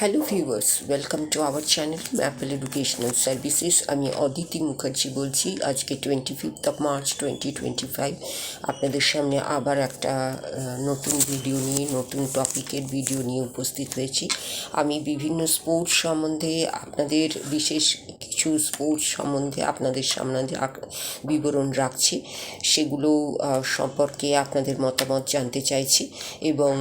Hello viewers, welcome to our channel maple educational services. আমি অদিতি মুখার্জি বলছি। আজকে 25 মার্চ 2025 আপনাদের সামনে আবার একটা নতুন ভিডিও নিয়ে, নতুন টপিকের ভিডিও নিয়ে উপস্থিত হয়েছি। আমি বিভিন্ন স্পোর্টস সম্বন্ধে আপনাদের বিশেষ কিছু স্পোর্টস সম্বন্ধে আপনাদের সামনে বিবরণ রাখছি, সেগুলো সম্পর্কে আপনাদের মতামত জানতে চাইছি। এবং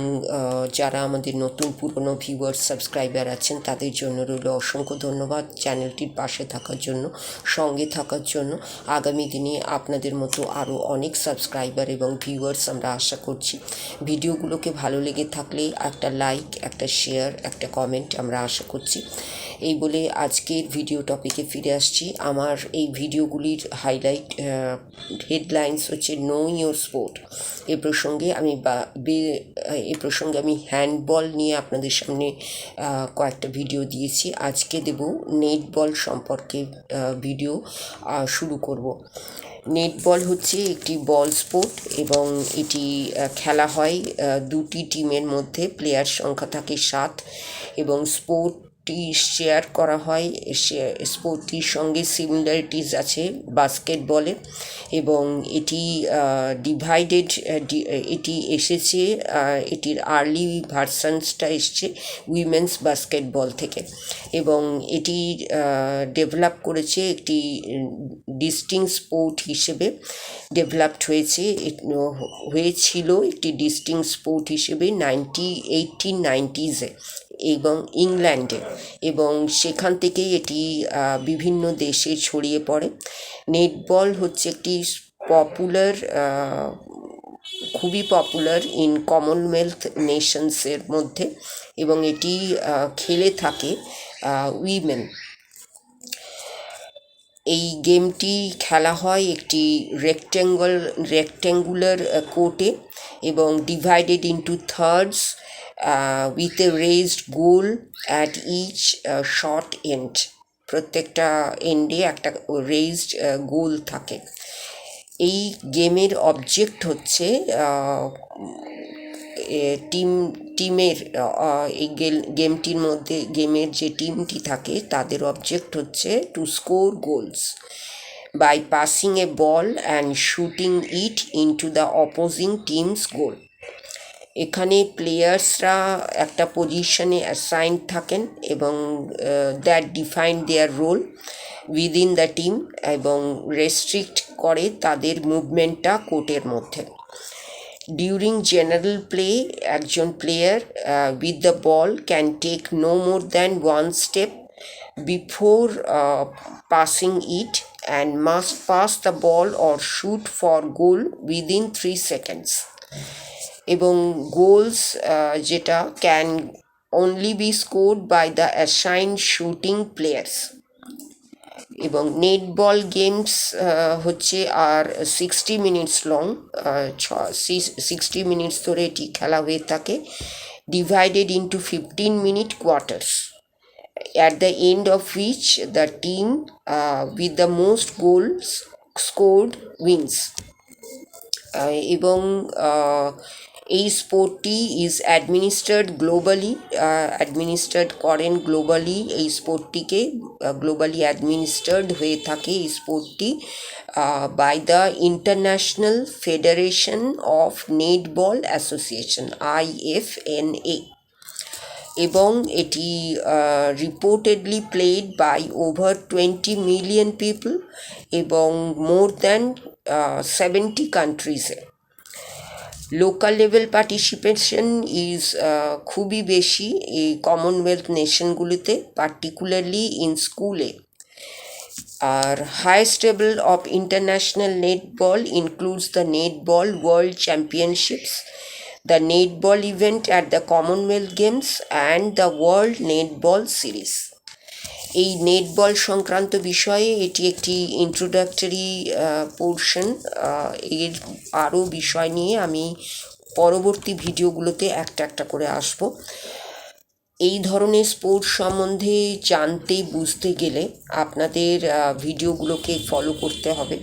যারা আমাদের নতুন পুরনো ভিউয়ার্স সাবস্ক্রাইবার আছেন তাদের জন্য রইল অসংখ্য ধন্যবাদ চ্যানেলটির পাশে থাকার জন্য, সঙ্গে থাকার জন্য। আগামী দিনে আপনাদের মতো আরও অনেক সাবস্ক্রাইবার এবং ভিউয়ার্স আমরা আশা করছি। ভিডিওগুলোকে ভালো লেগে থাকলে একটা লাইক, একটা শেয়ার, একটা কমেন্ট আমরা আশা করছি। এই বলে আজকের ভিডিও টপিকে ফিরে আসছি। আমার এই ভিডিওগুলির হাইলাইট হেডলাইন্স হচ্ছে নো ইয়োর স্পোর্ট। এ প্রসঙ্গে আমি হ্যান্ডবল নিয়ে আপনাদের সামনে কয়েকটা ভিডিও দিয়েছি। আজকে দেব নেটবল সম্পর্কে ভিডিও শুরু করব। নেটবল হচ্ছে একটি বল স্পোর্ট এবং এটি খেলা হয় দুটি টিমের মধ্যে। প্লেয়ার সংখ্যা থাকে 7 এবং স্পোর্টটি শেয়ার করা হয়। স্পোর্টটির সঙ্গে সিমিলারিটিস আছে বাস্কেটবলের এবং এটি ডিভাইডেড। এটি এসেছে, এটির আর্লি ভার্সানসটা এসছে উইমেন্স বাস্কেটবল থেকে এবং এটি ডেভেলপ করেছে একটি ডিস্টিংক্ট স্পোর্ট হিসেবে ডেভেলপড হয়েছিল একটি ডিস্টিংক্ট স্পোর্ট হিসেবে 1890s এবং ইংল্যান্ডে, এবং সেখান থেকেই এটি বিভিন্ন দেশে ছড়িয়ে পড়ে। নেটবল হচ্ছে একটি খুবই পপুলার ইন কমনওয়েলথ নেশনসের মধ্যে এবং এটি খেলে থাকে উইমেন। এই গেমটি খেলা হয় একটি রেক্ট্যাঙ্গুলার কোর্টে এবং divided into thirds with a raised goal at each short end. প্রত্যেকটা এন্ডে একটা রেজড গোল থাকে। এই গেমের অবজেক্ট হচ্ছে টিমের এই গেমটির মধ্যে গেমের যে টিমটি থাকে তাদের অবজেক্ট হচ্ছে to score goals by passing a ball and shooting it into the opposing teams goal. এখানে প্লেয়ার্সরা একটা পজিশনে অ্যাসাইন থাকেন এবং that define their role within the team এবং রেস্ট্রিক্ট করে তাদের মুভমেন্টটা কোর্টের মধ্যে। ডিউরিং জেনারেল প্লে একজন player with the ball can take no more than one step before passing it and must pass the ball or shoot for goal within 3 seconds. এবং goals যেটা can only be scored by the assigned shooting players. এবং netball games হচ্ছে আর 60 minutes long, 60 minutes ধরে এটি খেলা হয়ে থাকে, divided into 15-minute quarters, at the end of which the team with the most goals scored wins. এবং এই স্পোর্টটি ইজ অ্যাডমিনিস্ট্রেড করেন গ্লোবালি। এই স্পোর্টটিকে গ্লোবালি অ্যাডমিনিস্ট্রেড হয়ে থাকে এই স্পোর্টটি by the International Federation of Netball Association IFNA এবং এটি reportedly played by over 20 million people এবং মোর দ্যান 70 কান্ট্রিজে। লোকাল লেভেল পার্টিসিপেশন ইজ খুবই বেশি এই কমনওয়েলথ নেশনগুলিতে, পার্টিকুলারলি ইন স্কুলে। আর highest level of international netball includes the netball world championships, the netball event at the Commonwealth Games and the World Netball Series. এই netball সংক্রান্ত বিষয়ে এটি একটি ইন্ট্রোডাক্টরি পোর্শন। এর আরও বিষয় নিয়ে আমি পরবর্তী ভিডিওগুলোতে একটা করে আসব। এই ধরনের স্পোর্টস সম্বন্ধে জানতে বুঝতে গেলে আপনাদের ভিডিওগুলোকে ফলো করতে হবে।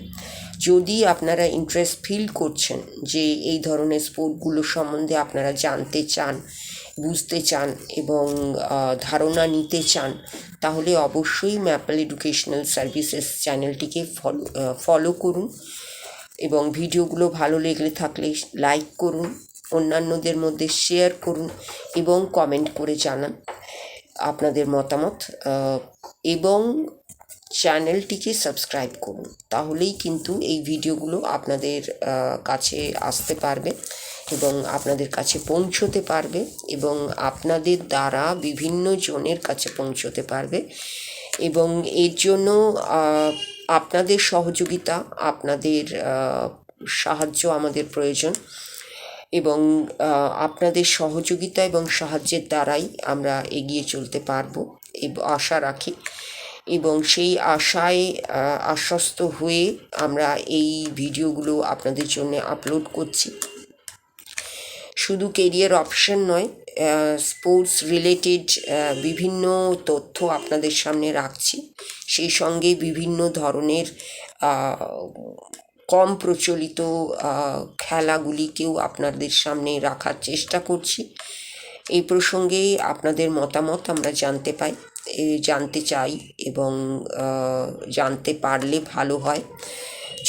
যদি আপনারা ইন্টারেস্ট ফিল করছেন যে এই ধরনের স্পোর্টগুলো সম্বন্ধে আপনারা জানতে চান বুঝতে চান এবং ধারণা নিতে চান, তাহলে অবশ্যই ম্যাপল এডুকেশনাল সার্ভিসেস চ্যানেলটিকে ফলো করুন এবং ভিডিওগুলো ভালো লেগে থাকলে লাইক করুন, অন্যান্যদের মধ্যে শেয়ার করুন এবং কমেন্ট করে জানান আপনাদের মতামত, এবং চ্যানেলটিকে সাবস্ক্রাইব করুন। তাহলেই কিন্তু এই ভিডিওগুলো আপনাদের কাছে আসতে পারবে এবং আপনাদের কাছে পৌঁছতে পারবে এবং আপনাদের দ্বারা বিভিন্ন জনের কাছে পৌঁছতে পারবে। এবং এর জন্য আপনাদের সহযোগিতা, আপনাদের সাহায্য আমাদের প্রয়োজন এবং আপনাদের সহযোগিতা এবং সাহায্যের দ্বারাই আমরা এগিয়ে চলতে পারবো আশা রাখি। এবং সেই আশায় আশ্বস্ত হয়ে আমরা এই ভিডিওগুলো আপনাদের জন্য আপলোড করছি। শুধু কেরিয়ার অপশন নয়, স্পোর্টস রিলেটেড বিভিন্ন তথ্য আপনাদের সামনে রাখছি, সেই সঙ্গে বিভিন্ন ধরনের কম প্রচলিত খেলাগুলিকেও আপনাদের সামনে রাখার চেষ্টা করছি। এই প্রসঙ্গে আপনাদের মতামত আমরা জানতে চাই এবং জানতে পারলে ভালো হয়।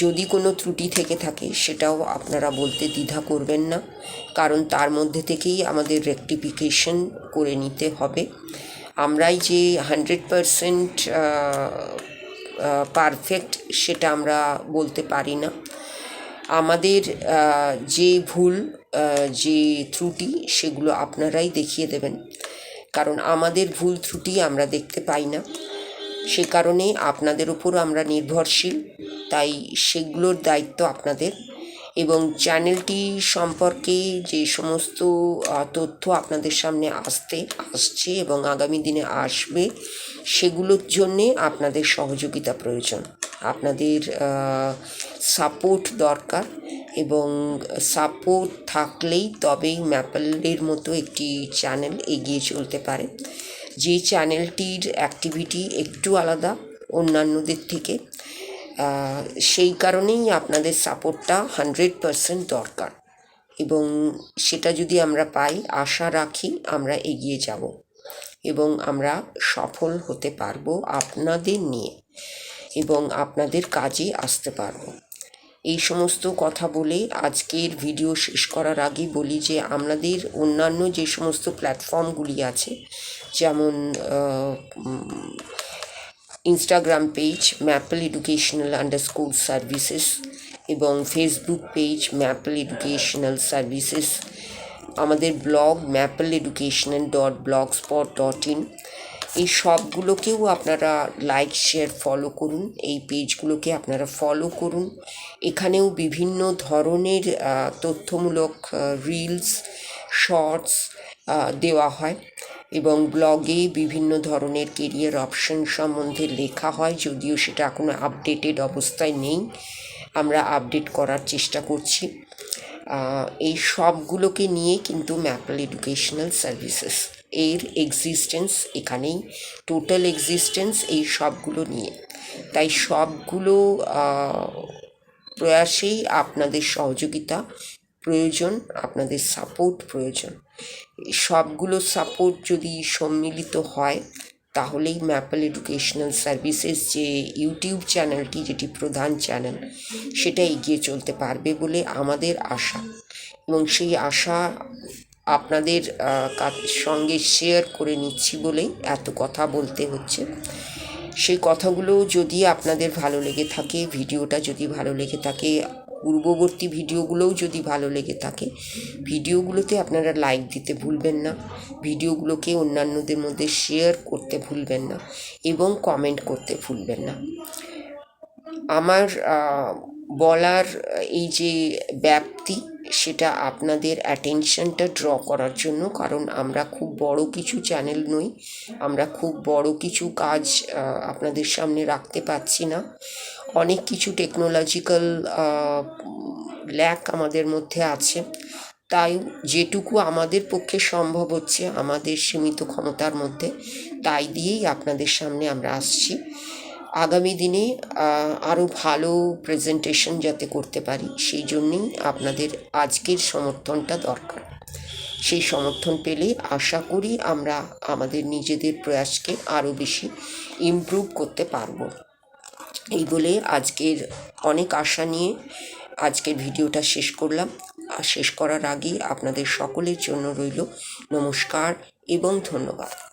যদি কোনো ত্রুটি থেকে থাকে সেটাও আপনারা বলতে দ্বিধা করবেন না, কারণ তার মধ্যে থেকেই আমাদের রেকটিফিকেশন করে নিতে হবে। আমরাই যে 100% পারফেক্ট সেটা আমরা বলতে পারি না। আমাদের যে ভুল, যে ত্রুটি, সেগুলো আপনারাই দেখিয়ে দেবেন, কারণ আমাদের ভুল ত্রুটি আমরা দেখতে পাই না। সে কারণে আপনাদের উপর আমরা নির্ভরশীল, তাই সেগুলোর দায়িত্ব আপনাদের। এবং চ্যানেলটি সম্পর্কে যে সমস্ত তথ্য আপনাদের সামনে আসছে এবং আগামী দিনে আসবে, সেগুলোর জন্যে আপনাদের সহযোগিতা প্রয়োজন, আপনাদের সাপোর্ট দরকার। এবং সাপোর্ট থাকলেই তবেই ম্যাপলের মতো একটি চ্যানেল এগিয়ে চলতে পারে, যে চ্যানেলটির অ্যাক্টিভিটি একটু আলাদা অন্যান্যদের থেকে। সেই কারণেই আপনাদের সাপোর্টটা 100% দরকার এবং সেটা যদি আমরা পাই, আশা রাখি আমরা এগিয়ে যাব এবং আমরা সফল হতে পারবো আপনাদের নিয়ে এবং আপনাদের কাজে আসতে পারবো। এই সমস্ত কথা বলে আজকের ভিডিও শেষ করার আগে বলি যে আমাদের অন্যান্য যে সমস্ত প্ল্যাটফর্মগুলি আছে, যেমন ইনস্টাগ্রাম পেজ ম্যাপল এডুকেশনাল_সার্ভিসেস এবং Facebook page maple educational services, আমাদের ব্লগ mappleeducational.blogspot.in, এই সবগুলোকেও আপনারা লাইক, শেয়ার, ফলো করুন। এই পেজগুলোকে আপনারা ফলো করুন। এখানেও বিভিন্ন ধরনের তথ্যমূলক রিলস, শর্টস দেওয়া হয় এবং ব্লগে বিভিন্ন ধরনের কেরিয়ার অপশন সম্বন্ধে লেখা হয়, যদিও সেটা এখনও আপডেটেড অবস্থায় নেই, আমরা আপডেট করার চেষ্টা করছি। এই সবগুলোকে নিয়ে কিন্তু ম্যাপল এডুকেশনাল সার্ভিসেস এর এক্সিস্টেন্স, এখানেই টোটাল এক্সিস্টেন্স এই সবগুলো নিয়ে। তাই সবগুলো প্রয়াসেই আপনাদের সহযোগিতা প্রয়োজন, আপনাদের সাপোর্ট প্রয়োজন। সবগুলো সাপোর্ট যদি সম্মিলিত হয়, তাহলেই ম্যাপল এডুকেশনাল সার্ভিসেস যে ইউটিউব চ্যানেলটি, যেটি প্রধান চ্যানেল, সেটা এগিয়ে চলতে পারবে বলে আমাদের আশা। এবং সেই আশা আপনাদের সঙ্গে শেয়ার করে নিচ্ছি বলেই এত কথা বলতে হচ্ছে। সেই কথাগুলো যদি আপনাদের ভালো লেগে থাকে, ভিডিওটা যদি ভালো লেগে থাকে, পূর্ববর্তী ভিডিওগুলোও যদি ভালো লেগে থাকে, ভিডিওগুলোতে আপনারা লাইক দিতে ভুলবেন না, ভিডিওগুলোকে অন্যান্যদের মধ্যে শেয়ার করতে ভুলবেন না এবং কমেন্ট করতে ভুলবেন না। আমার বলার এই যে ব্যাপ্তি, সেটা আপনাদের অ্যাটেনশনটা ড্র করার জন্য, কারণ আমরা খুব বড় কিছু চ্যানেল নই, আমরা খুব বড় কিছু কাজ আপনাদের সামনে রাখতে পারছি না। অনেক কিছু টেকনোলজিক্যাল ল্যাক আমাদের মধ্যে আছে, তাই যেটুকু আমাদের পক্ষে সম্ভব হচ্ছে আমাদের সীমিত ক্ষমতার মধ্যে, তাই দিয়েই আপনাদের সামনে আমরা আসছি। আগামী দিনে আরও ভালো প্রেজেন্টেশন যাতে করতে পারি, সেই জন্যেই আপনাদের আজকের সমর্থনটা দরকার। সেই সমর্থন পেলে আশা করি আমরা আমাদের নিজেদের প্রয়াসকে আরও বেশি ইমপ্রুভ করতে পারবো। এই বলে আজকের অনেক আশা নিয়ে আজকের ভিডিওটা শেষ করলাম। আর শেষ করার আগে আপনাদের সকলের জন্য রইল নমস্কার এবং ধন্যবাদ।